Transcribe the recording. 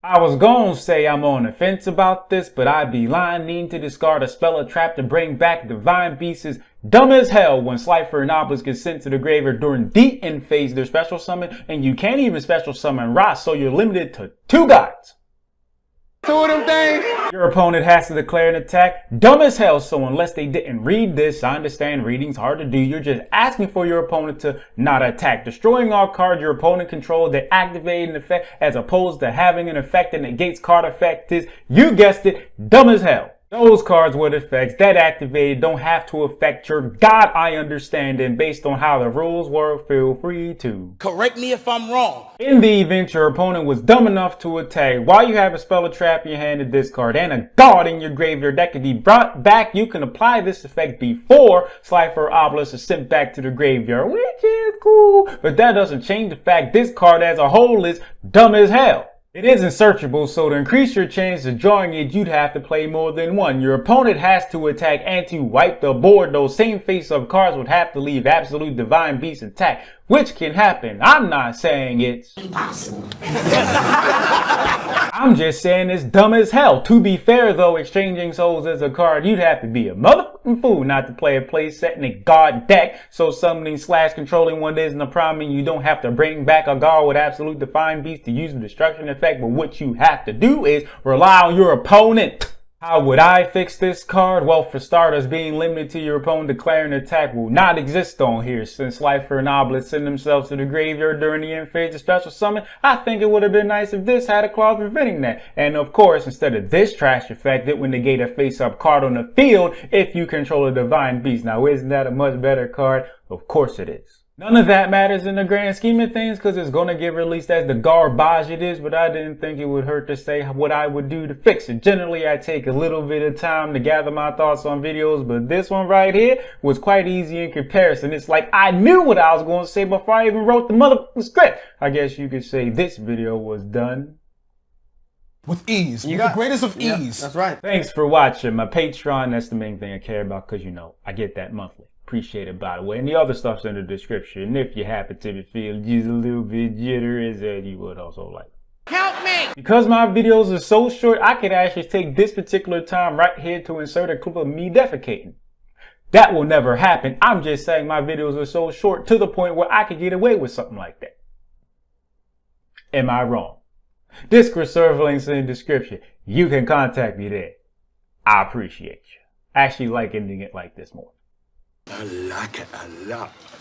I was gonna say I'm on the fence about this, but I'd be lying. Needing to discard a spell or trap to bring back divine beasts is dumb as hell when Slifer and Obelisk get sent to the graveyard during the end phase of their special summon, and you can't even special summon Ra, so you're limited to 2 gods. Two of them things. Your opponent has to declare an attack. Dumb as hell, so unless they didn't read this, I understand reading's hard to do. You're just asking for your opponent to not attack. Destroying all cards your opponent controls that activate an effect as opposed to having an effect that negates card effect is, you guessed it, dumb as hell. Those cards with effects that activated don't have to affect your god, I understand, and based on how the rules work, feel free to Correct me if I'm wrong. in the event your opponent was dumb enough to attack, while you have a spell or trap in your hand to discard and a god in your graveyard that can be brought back, you can apply this effect before Slifer or Obelisk is sent back to the graveyard, which is cool, but that doesn't change the fact this card as a whole is dumb as hell. It isn't searchable, so to increase your chance of drawing it, you'd have to play more than one. Your opponent has to attack and to wipe the board. Those same face-up cards would have to leave absolute divine beast attack, which can happen. I'm not saying it's impossible. I'm just saying it's dumb as hell. To be fair though, exchanging souls as a card, you'd have to be a motherfucking fool not to play a play set in a god deck. So summoning / controlling one isn't a problem. You don't have to bring back a god with absolute divine beast to use the destruction effect. But what you have to do is rely on your opponent. How would I fix this card? Well, for starters, being limited to your opponent declaring an attack will not exist on here. Since Slifer and Obelisk send themselves to the graveyard during the end phase of special summon, I think it would have been nice if this had a clause preventing that. And of course, instead of this trash effect, it would negate a face-up card on the field if you control a divine beast. Now, isn't that a much better card? Of course it is. None of that matters in the grand scheme of things because it's going to get released as the garbage it is, but I didn't think it would hurt to say what I would do to fix it. Generally, I take a little bit of time to gather my thoughts on videos, but this one right here was quite easy in comparison. It's like I knew what I was going to say before I even wrote the motherfucking script. I guess you could say this video was done with ease. With the greatest of ease. That's right. Thanks for watching. My Patreon, that's the main thing I care about because, you know, I get that monthly. Appreciate it, by the way. And the other stuff's in the description. And if you happen to be feeling just a little bit jittery, as you would also like. Help me! Because my videos are so short, I could actually take this particular time right here to insert a clip of me defecating. That will never happen. I'm just saying my videos are so short to the point where I could get away with something like that. Am I wrong? Discord server links in the description. You can contact me there. I appreciate you. I actually like ending it like this more. I like it a lot.